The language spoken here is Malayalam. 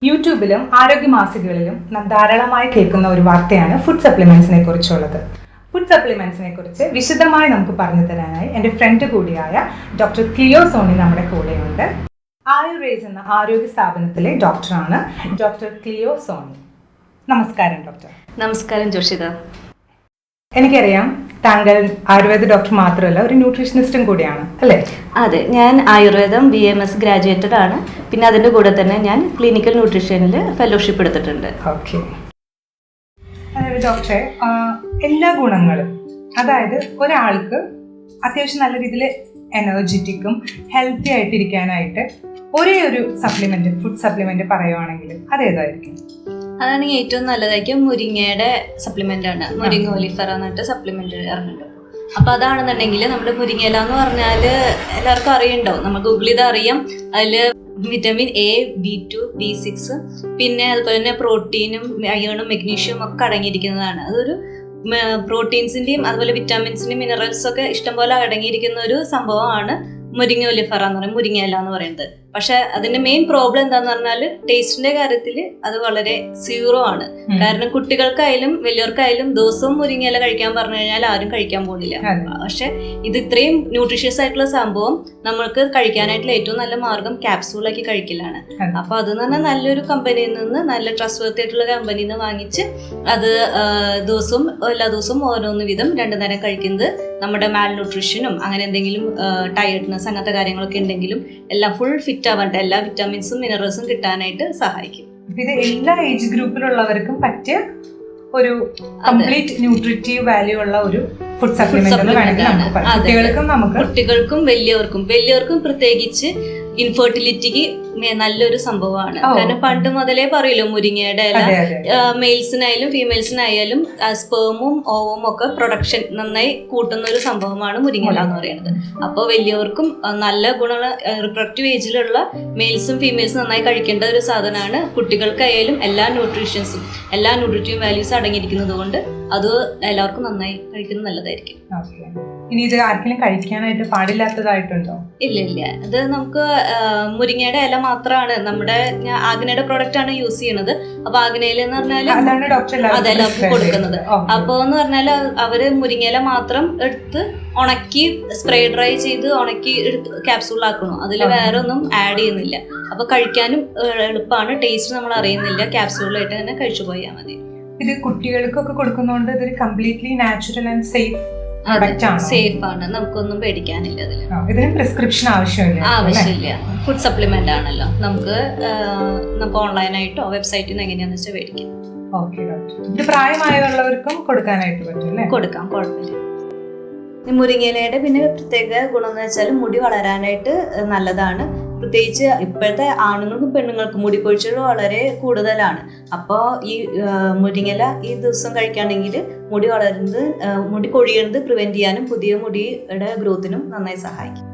യൂട്യൂബിലും ആരോഗ്യ മാസികകളിലും നാം ധാരാളമായി കേൾക്കുന്ന ഒരു വാർത്തയാണ് ഫുഡ് സപ്ലിമെന്റ്സിനെ കുറിച്ചുള്ളത്. ഫുഡ് സപ്ലിമെന്റ്സിനെ കുറിച്ച് വിശദമായി നമുക്ക് പറഞ്ഞു തരാനായി എൻ്റെ ഫ്രണ്ട് കൂടിയായ ഡോക്ടർ ക്ലിയോ സോണി നമ്മുടെ കൂടെയുണ്ട്. ആയുർവേസ് എന്ന ആരോഗ്യ സ്ഥാപനത്തിലെ ഡോക്ടറാണ് ഡോക്ടർ ക്ലിയോ സോണി. നമസ്കാരം ഡോക്ടർ. നമസ്കാരം ജോഷിത. എനിക്കറിയാം താങ്കൾ ആയുർവേദ ഡോക്ടർ മാത്രമല്ല, ഒരു ന്യൂട്രീഷനിസ്റ്റും കൂടിയാണ് അല്ലേ? അതെ, ഞാൻ ആയുർവേദം BMS ഗ്രാജുവേറ്റഡ് ആണ്. പിന്നെ അതിൻ്റെ കൂടെ തന്നെ ഞാൻ ക്ലിനിക്കൽ ന്യൂട്രീഷനിൽ ഫെലോഷിപ്പ് എടുത്തിട്ടുണ്ട്. ഓക്കെ. അതായത് ഡോക്ടറെ, എല്ലാ ഗുണങ്ങളും, അതായത് ഒരാൾക്ക് അത്യാവശ്യം നല്ല രീതിയിൽ എനർജറ്റിക്കും ഹെൽത്തി ആയിട്ടിരിക്കാനായിട്ട് ഒരേ ഒരു സപ്ലിമെന്റ്, ഫുഡ് സപ്ലിമെന്റ് പറയുവാണെങ്കിൽ അതേതായിരിക്കും? അതാണെങ്കിൽ ഏറ്റവും നല്ലതായിരിക്കും മുരിങ്ങയുടെ സപ്ലിമെന്റ് ആണ്. മുരിങ്ങ ഒലിഫെറ എന്നിട്ട് സപ്ലിമെന്റ് ഇറങ്ങുന്നുണ്ട്. അപ്പൊ അതാണെന്നുണ്ടെങ്കിൽ നമ്മുടെ മുരിങ്ങയില എന്ന് പറഞ്ഞാൽ എല്ലാവർക്കും അറിയണ്ടാവും, നമുക്ക് ഗൂഗിൾ ചെയ്ത് അറിയാം. അതിൽ വിറ്റമിൻ A, B2, B6 പിന്നെ അതുപോലെ തന്നെ പ്രോട്ടീനും അയേണും മെഗ്നീഷ്യവും ഒക്കെ അടങ്ങിയിരിക്കുന്നതാണ്. അതൊരു പ്രോട്ടീൻസിന്റെയും അതുപോലെ വിറ്റാമിൻസിന്റെയും മിനറൽസ് ഒക്കെ ഇഷ്ടംപോലെ അടങ്ങിയിരിക്കുന്ന ഒരു സംഭവമാണ് മുരിങ്ങ ഒലിഫെറ എന്ന് പറയുന്നത്, മുരിങ്ങയില എന്ന് പറയുന്നത്. പക്ഷെ അതിന്റെ മെയിൻ പ്രോബ്ലം എന്താന്ന് പറഞ്ഞാൽ ടേസ്റ്റിന്റെ കാര്യത്തിൽ അത് വളരെ സീറോ ആണ്. കാരണം കുട്ടികൾക്കായാലും വലിയവർക്കായാലും ദിവസവും മുരിങ്ങയില കഴിക്കാൻ പറഞ്ഞു കഴിഞ്ഞാൽ ആരും കഴിക്കാൻ പോകുന്നില്ല. പക്ഷെ ഇത് ഇത്രയും ന്യൂട്രീഷ്യസ് ആയിട്ടുള്ള സംഭവം നമ്മൾക്ക് കഴിക്കാനായിട്ടുള്ള ഏറ്റവും നല്ല മാർഗം ക്യാപ്സൂളാക്കി കഴിക്കലാണ്. അപ്പൊ അത് തന്നെ നല്ലൊരു കമ്പനിയിൽ നിന്ന്, നല്ല ട്രസ്റ്റ് വർത്തി ആയിട്ടുള്ള കമ്പനിയിൽ നിന്ന് വാങ്ങിച്ച് അത് എല്ലാ ദിവസവും ഓരോന്ന് വീതം 2 നേരം കഴിക്കുന്നത് നമ്മുടെ മാൽ ന്യൂട്രീഷനും അങ്ങനെ എന്തെങ്കിലും ടയർഡ്നെസ് അങ്ങനത്തെ കാര്യങ്ങളൊക്കെ ഉണ്ടെങ്കിലും എല്ലാം ഫുൾ ഫിറ്റ് ആവാണ്ട് എല്ലാ വിറ്റാമിൻസും മിനറൽസും കിട്ടാനായിട്ട് സഹായിക്കും. ഇത് എല്ലാ ഏജ് ഗ്രൂപ്പിലുള്ളവർക്കും പറ്റിയ ഒരു കംപ്ലീറ്റ് ന്യൂട്രിറ്റീവ് വാല്യൂ ഉള്ള ഒരു ഫുഡ് സപ്ലിമെന്റ് ആണ്. കുട്ടികൾക്കും വലിയവർക്കും പ്രത്യേകിച്ച് ഇൻഫെർട്ടിലിറ്റിക്ക് നല്ലൊരു സംഭവമാണ്. കാരണം പണ്ട് മുതലേ പറയല്ലോ, മുരിങ്ങയുടെ ഇല മെയിൽസിനായാലും ഫീമെയിൽസിനായാലും സ്പേമും ഓവും ഒക്കെ പ്രൊഡക്ഷൻ നന്നായി കൂട്ടുന്ന ഒരു സംഭവമാണ് മുരിങ്ങയില എന്ന് പറയുന്നത്. അപ്പോൾ വലിയവർക്കും നല്ല ഗുണമുള്ള റിപ്രൊഡക്റ്റീവ് ഏജിലുള്ള മെയിൽസും ഫീമെയിൽസും നന്നായി കഴിക്കേണ്ട ഒരു സാധനമാണ്. കുട്ടികൾക്കായാലും എല്ലാ ന്യൂട്രീഷ്യൻസും എല്ലാ ന്യൂട്രീറ്റീവ് വാല്യൂസും അടങ്ങിയിരിക്കുന്നത് കൊണ്ട് അത് എല്ലാവർക്കും നന്നായി കഴിക്കുന്നത് നല്ലതായിരിക്കും. ഇനി ഇത് ആർക്കെങ്കിലും കഴിക്കാനായിട്ട് പാടില്ലാത്തതായിട്ടുണ്ടോ? ഇല്ല. ഇത് നമുക്ക് മുരിങ്ങയുടെ ഇല മാത്രമാണ്. നമ്മുടെ ആഗ്നയുടെ പ്രോഡക്റ്റ് ആണ് യൂസ് ചെയ്യുന്നത്. അപ്പൊ ആഗ്നയില എന്ന് പറഞ്ഞാൽ അതെല്ലാവർക്കും കൊടുക്കുന്നത്. അപ്പൊ എന്ന് പറഞ്ഞാൽ അവര് മുരിങ്ങയില മാത്രം എടുത്ത് ഉണക്കി സ്പ്രേ ഡ്രൈ ചെയ്ത് ഉണക്കി എടുത്ത് ക്യാപ്സൂളാക്കണം. അതിൽ വേറെ ഒന്നും ആഡ് ചെയ്യുന്നില്ല. അപ്പൊ കഴിക്കാനും എളുപ്പമാണ്, ടേസ്റ്റ് നമ്മൾ അറിയുന്നില്ല. ക്യാപ്സൂളായിട്ട് തന്നെ കഴിച്ചു പോയാൽ മതി. ഇത് കുട്ടികൾക്കൊക്കെ കൊടുക്കുന്നതുകൊണ്ട് ഇതൊരു കംപ്ലീറ്റ്ലി നാച്ചുറൽ ആൻഡ് സേഫ് ആണ്. നമുക്കൊന്നും പേടിക്കാനില്ല. ഇതിന് പ്രിസ്ക്രിപ്ഷൻ ആവശ്യമില്ല. ഫുഡ് സപ്ലിമെന്റ് ആണല്ലോ, നമുക്ക് ഓൺലൈനായിട്ടോ വെബ്സൈറ്റിൽ നിന്ന് എങ്ങനെയാന്ന് വെച്ചാൽ മേടിക്കാം. ഇത് പ്രായമായവർക്കും കൊടുക്കാനായിട്ട് പറ്റും? കൊടുക്കാം, കുഴപ്പമില്ല. മുരിങ്ങയിലയുടെ പിന്നെ പ്രത്യേക ഗുണം എന്ന് വെച്ചാൽ മുടി വളരാനായിട്ട് നല്ലതാണ്. പ്രത്യേകിച്ച് ഇപ്പോഴത്തെ ആണുങ്ങൾക്കും പെണ്ണുങ്ങൾക്കും മുടി കൊഴിച്ചിൽ വളരെ കൂടുതലാണ്. അപ്പോൾ ഈ മുരിങ്ങയില ഈ ദിവസം കഴിക്കുകയാണെങ്കിൽ മുടി കൊഴിയുന്നത് പ്രിവെന്റ് ചെയ്യാനും പുതിയ മുടിയുടെ ഗ്രോത്തിനും നന്നായി സഹായിക്കും.